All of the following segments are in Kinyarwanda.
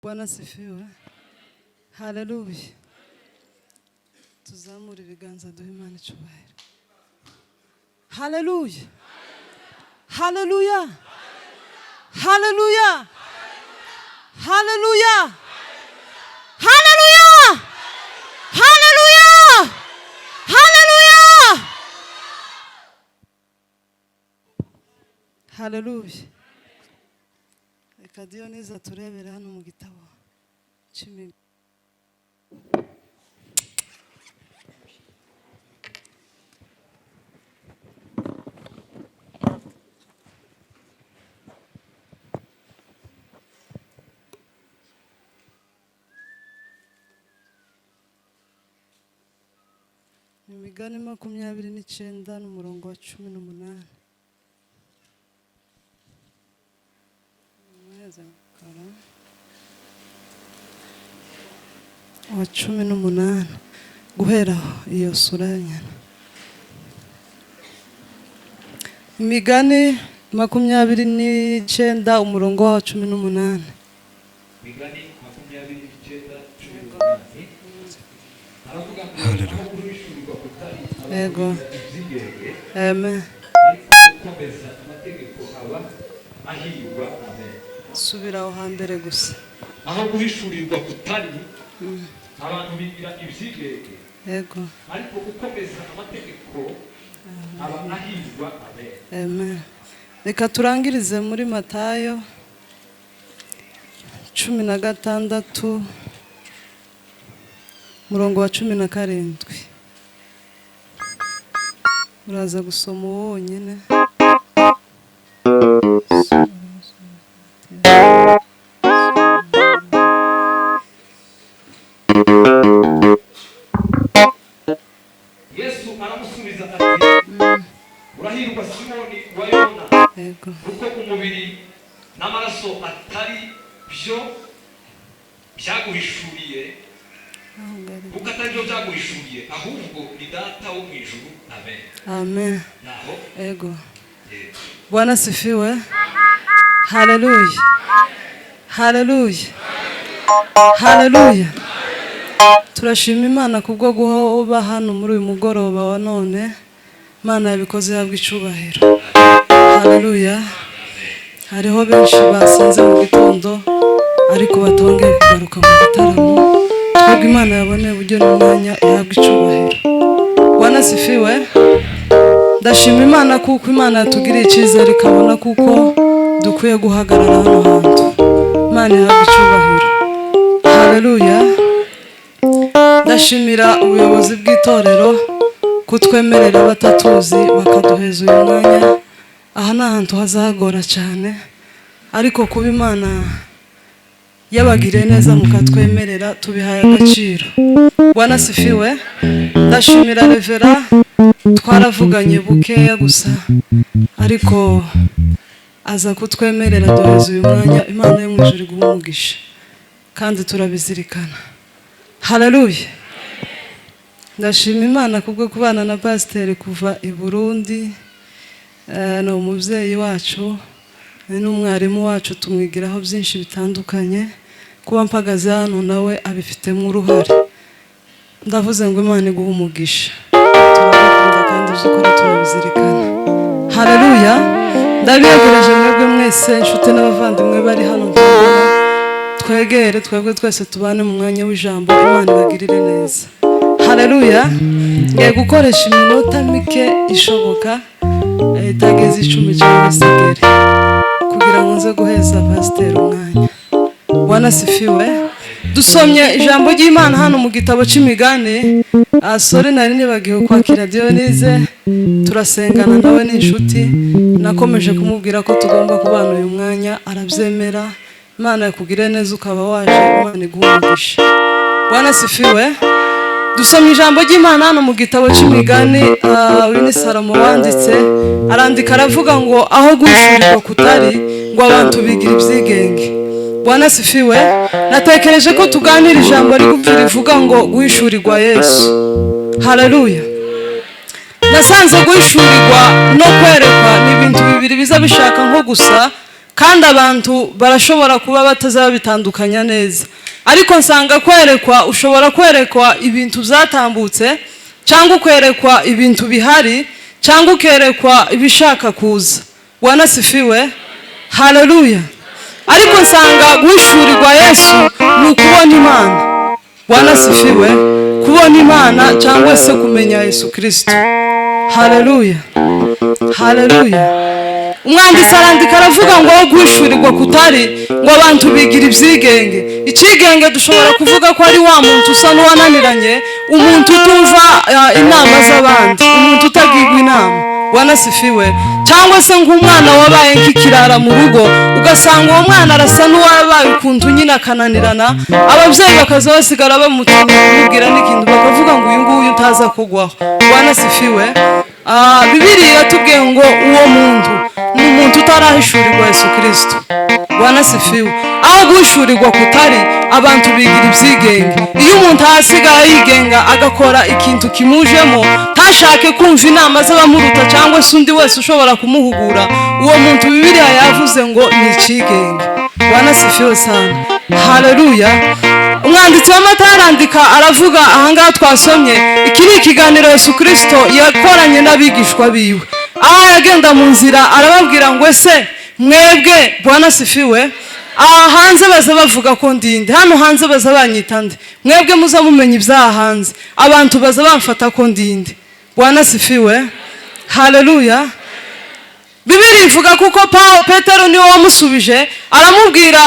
Bwana sifiwe. Haleluya. Tuzamura ibiganza duhe Imana icyubahiro. Haleluya. Haleluya. Haleluya. Haleluya. Haleluya. Haleluya. Haleluya. Haleluya. Reka Diyoniza turebere hano mu gitabo cy'imigani. Imigani 29 n'umurongo wa 18. Wa 18 guhera iyo sura nyana. Imigani 29 umurongo wa 18. Imigani 29:18. Haleluya. Ego. Amen. Subira aho hambere gusa. Aho guhishurirwa kutari abantu bigira ibyigenge. Ego. Ariko gukomeza amategeko aba ahirwa. Amen. Amen. Reka turangirize muri Matayo 16 murongo wa 17. Uraza gusoma wonyine. Yesu aramusubiza ati urahirwa Simoni wa Yona, kuko umubiri n'amaraso atari byo byaguhishuriye, kuko atari byo byaguhishuriye, ahubwo ni Data wo mu ijuru. Amen. Amen. Naho Ego. Bwana sifiwe. Haleluya. Haleluya. Haleluya. Turashima Imana kubwo guhoba hano muri uyu mugoroba wa none. Imana yabikoze yabwa icubahiro. Haleluya. Hariho benshi basenze mu gitondo ariko batongeye kugaruka mu gitaramo. Twebwe Imana yaboneye uburyo n'umwanya yabwa icubahiro. Bwana sifiwe. Ndashima Imana kuko Imana yatugiriye icyizere ikabona kuko dukwiye guhagarara hano hantu. Imana yabwa icubahiro. Haleluya. Ndashimira ubuyobozi bw'itorero kutwemerera batatuzi bakaduheza uyu mwanya. Aha ni ahantu hazagora cyane ariko kuba Imana yabagiriye neza mukatwemerera tubihaye agaciro. Bwana sifiwe. Ndashimira Revera, twaravuganye bukeya gusa ariko aza kutwemerera duheza uyu mwanya. Imana yo mu ijuru iguhe umugisha kandi turabizirikana. Haleluya. Ndashima Imana kubwo kubana na Pasiteri kuva i Burundi. Ni umubyeyi wacu n'umwarimu wacu, tumwigiraho byinshi bitandukanye. Kuba mpagaze hano nawe abifitemo uruhare. Ndavuze ngo Imana iguhe umugisha. Turabakunda kandi uzukora turabizirikana. Haleluya. Ndabiyegereje mwebwe mwese inshuti n'abavandimwe bari hano. Twegere twebwe twese tubane mu mwanya w'ijambo. Imana ibagirire neza. Haleluya. Ngiye gukoresha iminota mike ishoboka itageze 10 cyangwa segere kugira ngo nze guheza Pasiteri umwanya. Bwana sifiwe. Dusomye ijambo ry'Imana hano mu gitabo cy'imigani. Sore nari nibagiwe kwakira Diyonize, turasengana nawe n'inshuti. Nakomeje kumubwira ko tugomba kubana uyu mwanya, arabyemera. Imana yakugire neza ukaba waje. Imana iguhe umugisha. Bwana sifiwe. Dusomye ijambo ry'Imana hano mu gitabo cy'imigani. Uyu ni Salomo wanditse, arandika aravuga ngo aho guhishurirwa kutari ngo abantu bigira ibyigenge. Bwana sifiwe. Natekereje ko tuganira ijambo rivuga ngo guhishurirwa Yesu. Haleluya. Nasanze guhishurirwa no kwerekwa ni ibintu bibiri biza bishaka nko gusa kandi abantu barashobora kuba batazaba bitandukanya neza, ariko nsanga kwerekwa, ushobora kwerekwa ibintu byatambutse cyangwa kwerekwa ibintu bihari cyangwa ukerekwa ibishaka kuza. Bwana sifiwe, haleluya. Ariko nsanga guhishurirwa Yesu ni ukubona Imana. Bwana sifiwe, kubona Imana cyangwa se kumenya Yesu Kristo. Haleluya, haleluya. Umwanditsi arandika aravuga ngo guhishurirwa kutari ngo abantu bigira ibyigenge. Ikigenge dushobora kuvuga ko ari wa muntu usa n'uwananiranye, umuntu utumva inama z'abandi, umuntu utagirwa inama. Bwana sifiwe. Cyangwa se nk'umwana wabaye nk'ikirara mu rugo, ugasanga uwo mwana arasa n'uwabaye ukuntu nyine akananirana, ababyeyi bakaza basigara bamutinya kumubwira n'ikintu, bakavuga ngo uyu nguyu utaza kugwaho. Bwana sifiwe. Bibiliya yatubwiye ngo uwo muntu ni umuntu utarahishurirwa Yesu Kristo. Bwana sifiwe. Aho guhishurirwa kutari, abantu bigira ibyigenge. Iyo umuntu ahasigaye yigenga agakora ikintu kimujemo, ntashake kumva inama z'abamuruta cyangwa se undi wese ushobora kumuhugura, uwo muntu Bibiliya yavuze ngo ni ikigenge. Bwana sifiwe sana, haleluya. Umwanditsi w'Amatayo arandika aravuga, ahangaha twasomye, iki ni ikiganiro Yesu Kristo yakoranye n'abigishwa biwe. Aho yagenda mu nzira arababwira ngo ese mwebwe, Bwana sifiwe, hanze baza bavuga ko ndinde, hano hanze baza banyita nde? Mwebwe muza mumenya ibyaha hanze, abantu baza bamfata ko ndinde. Bwana sifiwe, haleluya. Bibiliya ivuga kuko Petero niwe wamusubije, aramubwira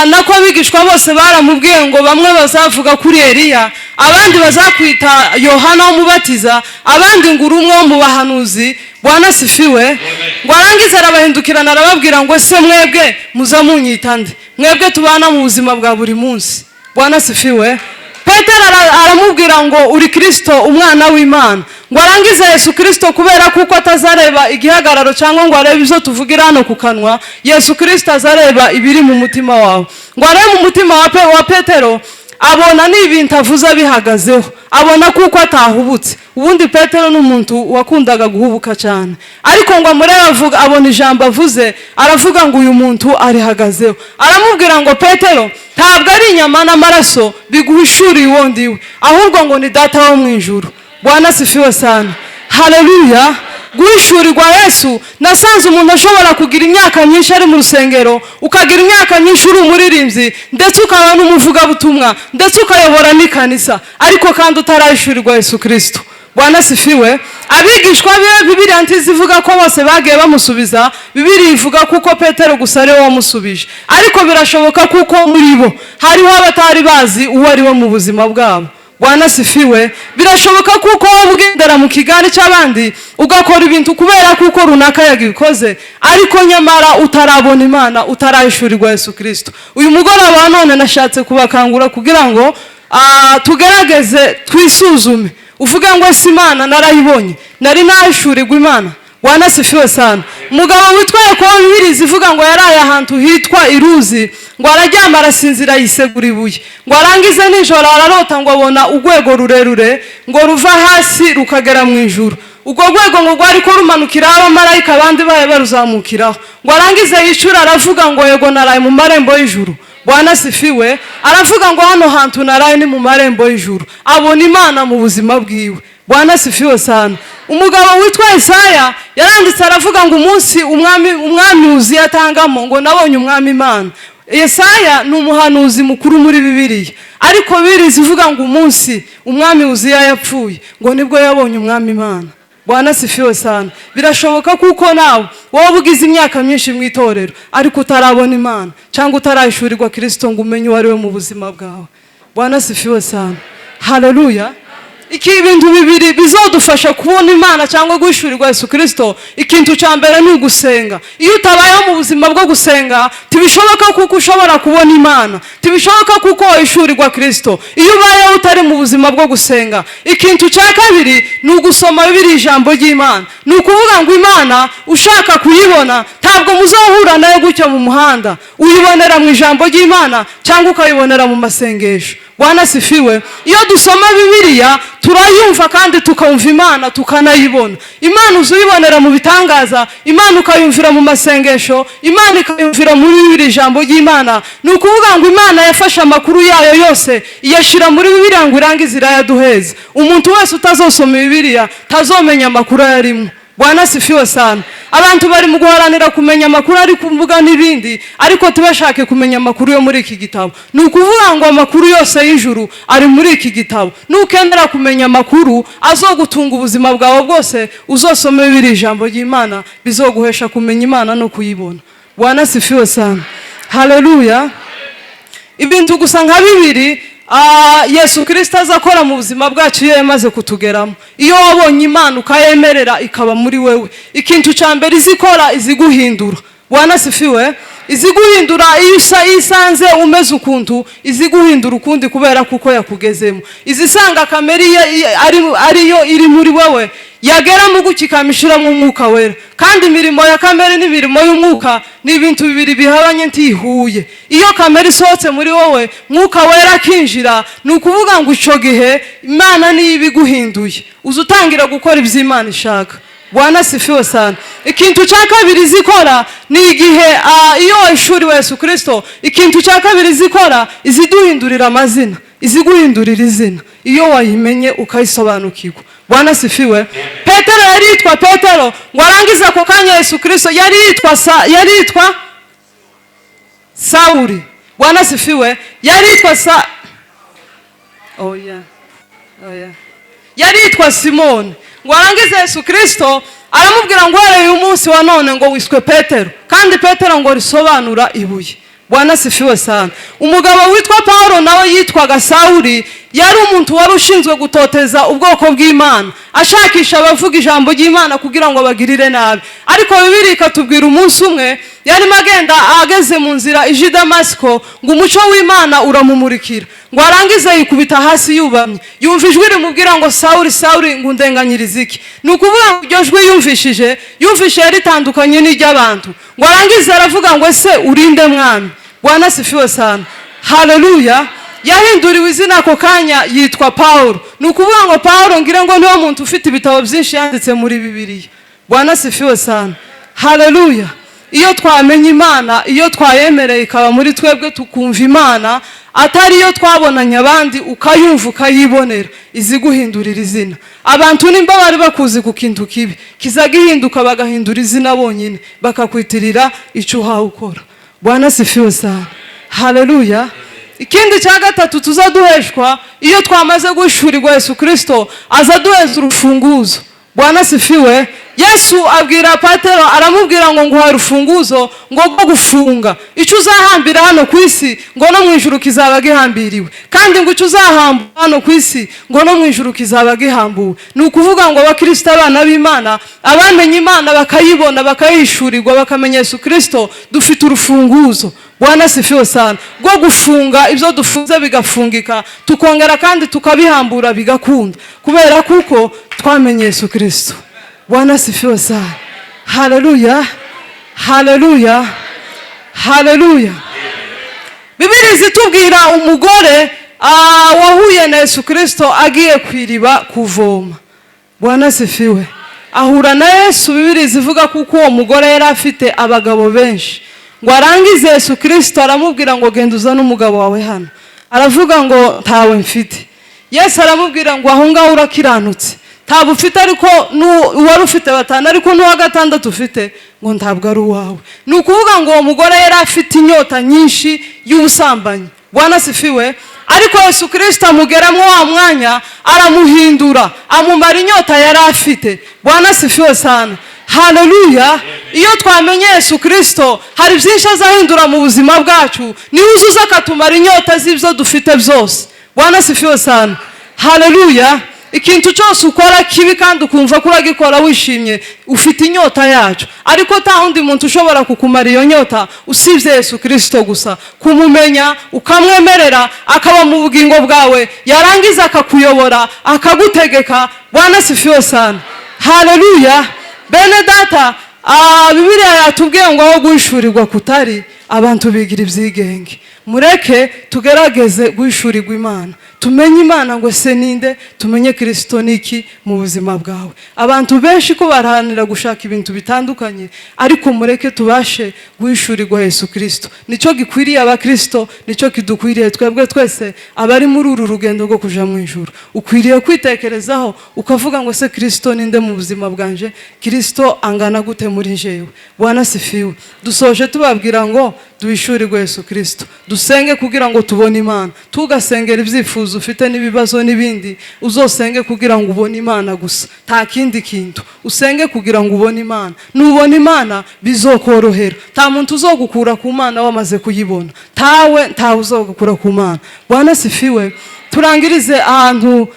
nako abigishwa bose baramubwiye ngo bamwe bazavuga kuri Eliya, abandi bazakwita Yohana w'umubatiza, abandi ngo uri umwe wo mu bahanuzi. Bwana sifiwe. Ngo arangize arabahindukirana arababwira ngo ese mwebwe muza munyita nde? Mwebwe tubana mu buzima bwa buri munsi. Bwana sifiwe. Petero aramubwira ngo uri Kristo umwana w'Imana. Ngo arangize Yesu Kristo kubera kuko atazareba igihagararo cyangwa ngo arebe ibyo tuvugira hano ku kanwa, Yesu Kristo azareba ibiri mu mutima wawe. Ngo arebe mu mutima wa Petero, abona n'ibintu avuze bihagazeho, abona kuko atahubutse. Ubundi Petero n'umuntu wakundaga guhubuka cyane, ariko ngo amurebe avuga, abona ijambo avuze, aravuga ngo uyu muntu arihagazeho. Aramubwira ngo Petero, ntabwo ari inyama n'amaraso biguhishuriye uwo ndiwe, ahubwo ngo ni Data wo mu ijuru. Bwana sifiwe sana, haleluya. Guhishurirwa Yesu, nasanze umuntu ashobora kugira imyaka myinshi ari mu rusengero, ukagira imyaka myinshi uri umuririmbyi, ndetse ukaba n'umuvugabutumwa, ndetse ukayobora n'ikanisa, ariko kandi utarahishurirwa Yesu Kristo. Bwana sifiwe. Abigishwa be Bibiliya ntizivuga ko bose bagiye bamusubiza, Bibiliya ivuga kuko Petero gusa ari we wamusubije, ariko birashoboka kuko muri bo hariho abatari bazi uwo ari we mu buzima bwabo. Bwana sifiwe. Birashoboka kuko ugendera mu kigari cy'abandi ugakora ibintu kubera kuko runaka yagikoze, ariko nyamara utarabona Imana, utarahishurirwa Yesu Kristo. Uyu mugoroba none nashatse kubakangura kugira ngo tugerageze twisuzume, uvuge ngo ese Imana narayibonye, nari nahishurirwa Imana. Bwana sifiwe sana. Umugabo witwa Yakobo, Bibiliya ivuga ngo yaraye ahantu hitwa Iruzi, ngo araryama arasinzira yisegura ibuye, ngo arangize nijoro ararota ngo abona urwego rurerure ngo ruva hasi rukagera mu ijuru. Ubwo rwego ngo rwari ko rumanukiraho abamarayika, abandi baye baruzamukiraho. Ngo arangize yicura aravuga ngo yego naraye mu marembo y'ijuru. Bwana sifiwe. Aravuga ngo hano hantu naraye ni mu marembo y'ijuru. Abona Imana mu buzima bwiwe. Bwana sifiwe sana. Umugabo witwa Yesaya yaranditse aravuga ngo umunsi umwami Uziya atangamo ngo nabonye umwami Imana. Yesaya ni umuhanuzi mukuru muri Bibiliya, ariko Bibiliya zivuga ngo umunsi umwami Uziya yapfuye ngo nibwo yabonye umwami Imana. Bwana sifiwe sana. Birashoboka kuko nawe wowe ugize imyaka myinshi mu itorero, ariko utarabona Imana cyangwa utarahishurirwa Kristo ngo umenye uwo ari we mu buzima bwawe. Bwana sifiwe sana, haleluya. Iki ibintu bibiri bizodufasha kubona Imana cyangwa guhishurirwa Yesu Kristo. Ikintu cya mbere ni ugusenga. Iyo utabayeho mu buzima bwo gusenga, tibishoboka kuko ushobora kubona Imana, tibishoboka kuko wahishurirwa Kristo iyo ubayeho utari mu buzima bwo gusenga. Ikintu cya kabiri ni ugusoma Bibiliya, ijambo ry'Imana. Ni ukuvuga ngo Imana ushaka kuyibona ntabwo muzahura nayo gutyo mu muhanda, uyibonera mu ijambo ry'Imana cyangwa ukayibonera mu masengesho. Bwana sifiwe. Iyo dusoma Bibiliya turayumva kandi tukumva Imana tukanayibona. Imana uzuyibonera mu bitangaza, Imana ukayumvira mu masengesho, Imana ikayumvira muri Bibiliya ijambo ry'Imana. Ni ukuvuga ngo Imana yafashe amakuru yayo yose iyashira muri Bibiliya ngo irangize irayaduheza. Umuntu wese utazosoma Bibiliya tazomenya amakuru yarimo. Bwana sifiwe sana. Abantu bari mu guharanira kumenya amakuru ari kumvuga n'ibindi, ariko tubashake kumenya amakuru yo muri iki gitabo. Ni ukuvuga ngo amakuru yose y'ijuru ari muri iki gitabo. Nukendera kumenya amakuru azogutunga ubuzima bwawe bwose, uzosome Bibiliya ijambo ry'Imana bizoguhesha kumenya Imana no kuyibona. Bwana sifiwe sana. Haleluya. Ibintu gusa nka bibiri Yesu Kristo azakora mu buzima bwacu iyo yamaze kutugeramo. Iyo wabonye Imana ukayemerera ikaba muri wewe, ikintu cya mbere izikora iziguhindura. Bwana sifiwe. Iziguhindura iyo isanze umeze ukuntu, iziguhindura ukundi kubera kuko yakugezemo. Izisanga kamere ariyo iri muri wewe, yagera mu gukikamishira mu mwuka wera. Kandi imirimo ya kamere n'imirimo y'umwuka ni ibintu bibiri bihabanye ntihuye. Iyo kamere isohotse muri wowe, mwuka wera kinjira, ni ukuvuga ngo ico gihe Imana niyo ibiguhinduye, uzutangira gukora ibyo Imana ishaka. Bwana sifiwe sana. Ikintu cya kabiri zikora ni igihe iyo ishuri Yesu Kristo, ikintu cya kabiri zikora iziduhindurira amazina, iziguhindurira izina iyo wayimenye ukayisobanukirwa. Bwana sifiwe. Petero yari yitwa Petero, ngo arangize ako kanya Yesu Kristo yari yitwa Sauli. Bwana sifiwe. Yari yitwa yari yitwa Simoni. Ngo arangize Yesu Kristo aramubwira ngo uyu munsi wa none ngo wiswe Petero, kandi Petero ngo risobanura ibuye. Bwana sifiwe sana. Umugabo witwa Paulo nawe yitwaga Sauli, yari umuntu wari ushinzwe gutoteza ubwoko bw'Imana, ashakisha abavuga ijambo ry'Imana kugira ngo bagirire nabi. Ariko Bibiliya ikatubwira umunsi umwe yari magenda ageze mu nzira ije Damasiko, ngo umucyo w'Imana uramumurikira, ngo arangize yikubita hasi yubamye, yumva ijwi rimubwira ngo Sauli Sauli, ngo undenganyirize iki. Ni ukuvuga ngo iryo jwi yumvishije ritandukanye n'iry'abantu, ngo arangize aravuga ngo ese urinde mwami. Bwana sifiwe sana. Haleluya. Yahinduriwe izina ako kanya yitwa Paulo. Ni ukuvuga ngo Paulo ngira ngo niwo muntu ufite ibitabo byinshi yanditse muri Bibiliya. Bwana sifiwe sana. Haleluya. Iyo twamenye Imana, iyo twayemereye ikaba muri twebwe tukumva Imana, atari iyo twabonanye abandi ukayumva ukayibonera, iziguhindurira izina. Abantu nimba bari bakuzi ku kintu kibi, kizagihinduka bagahindura izina bonyine, bakakwitirira icyo uhawe ukora. Bwana sifiwe sana. Haleluya. Ikindi cya gatatu tuzaduheshwa iyo twamaze gushurirwa Yesu Kristo, azaduheza urufunguzo. Bwana sifiwe. Yesu abwira Petero, aramubwira ngo nguha urufunguzo ngo rwo gufunga icyo uzahambira hano ku isi, ngo no mu ijuru kizaba gihambiriwe, kandi ngo icyo uzahamba hano ku isi, ngo no mu ijuru kizaba gihambuwe. Ni ukuvuga ngo abakristo abana b'Imana, abamenye Imana bakayibona bakayihishurirwa bakamenya Yesu Kristo, dufite urufunguzo. Bwana sifiwe sana. Rwo gufunga ibyo dufunze bigafungika, tukongera kandi tukabihambura bigakunda, kubera kuko twamenye Yesu Kristo. Bwana sifiwe sana. Haleluya. Haleluya. Haleluya. Bibiliya zitubwira umugore wahuye na Yesu Kristo agiye kwiriba kuvoma. Bwana sifiwe. Ahura na Yesu, Bibiliya zivuga kuko uwo mugore yari afite abagabo benshi. Ngo arangize Yesu Kristo aramubwira ngo genda uzane umugabo wawe hano. Aravuga ngo ntawe mfite. Yesu aramubwira ngo aho ngaho urakiranutse, ntabwo ufite ariko uwari ufite batanu, ariko n'uwa gatandatu ufite ngo ntabwo ari uwawe. Ni ukuvuga ngo uwo mugore yari afite inyota nyinshi y'ubusambanyi. Bwana sifiwe. Ariko Yesu Kristo amugeramo wa mwanya, aramuhindura, amumara inyota yari afite. Bwana sifiwe sana. Haleluya. Iyo twamenye Yesu Kristo, hari byinshi azahindura mu buzima bwacu, niwe uzuza akatumara inyota z'ibyo dufite byose. Bwana sifiwe sana. Haleluya. Ikintu cyose ukora kibi kandi ukumva ko uragikora wishimye, ufite inyota yacu, ariko nta wundi muntu ushobora kukumara iyo nyota usibye Yesu Kristo gusa. Kumumenya ukamwemerera akaba mu bugingo bwawe, yarangiza akakuyobora akagutegeka. Bwana sifiwe sana. Haleluya. Bene data, Bibiliya yatubwiye ngo aho guhishurirwa kutari, abantu bigira ibyigenge. mureke tugerageze guhishurirwa Imana, tumenye Imana ngo se ninde, tumenye Kristo niki mu buzima bwawe. Abantu benshi ko barahanira gushaka ibintu bitandukanye, ariko mureke tubashe guhishurirwa Yesu Kristo. Nico gikwiriye abakristo, nico kidukwiriye twebwe twese abari muri uru rugendo rwo kuja mu ijuru. Ukwiriye kwitekerezaho ukavuga ngo se Kristo ninde mu buzima bwanje, Kristo angana gute muri jewe. Bwana sifiwe. Dusoje tubabwira ngo duhishurirwe Yesu Kristo, dusenge kugira ngo tubone Imana. Tugasengera ibyifuzo ufite n'ibibazo n'ibindi, uzosenge kugira ngo ubone Imana gusa, nta kindi kintu. Usenge kugira ngo ubone Imana, nubona Imana bizokorohera. Nta muntu uzogukura ku Mana wamaze kuyibona, ntawe uzogukura ku Mana. Bwana sifiwe. Turangirize ahantu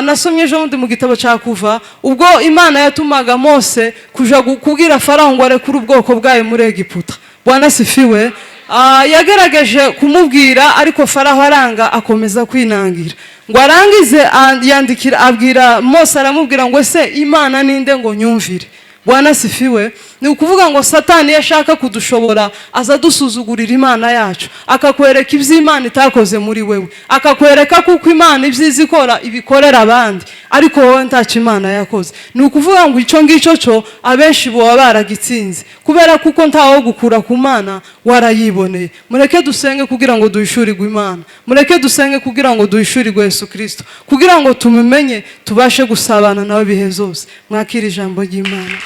nasomye ejo bundi mu gitabo cya Kuva, ubwo Imana yatumaga Mose kuja kubwira Farawo ngo arekure ubwoko bwayo muri Egiputa. Bwana sifiwe. Yagerageje kumubwira ariko Farawo aranga, akomeza kwinangira. Ngo arangize yandikira abwira Mose, aramubwira ngo se Imana ninde ngo nyumvire. Bwana sifiwe. Ni ukuvuga ngo Satani yashaka kudushobora aza dusuzugurira Imana yacu, akakwereka iby'Imana itakoze muri wewe, akakwereka kuko Imana ibyiza ikora ibikorera abandi, ariko wowe ntacyo Imana yakoze. Ni ukuvuga ngo icyo ngicyo cyo abenshi boba baragitsinze, kubera kuko ntawo gukura ku Mana warayiboneye. Mureke dusenge kugira ngo duhishurirwe Imana, mureke dusenge kugira ngo duhishurirwe Yesu Kristo, kugira ngo tumumenye, tubashe gusabana nawe bihe zose. Mwakira ijambo ry'Imana.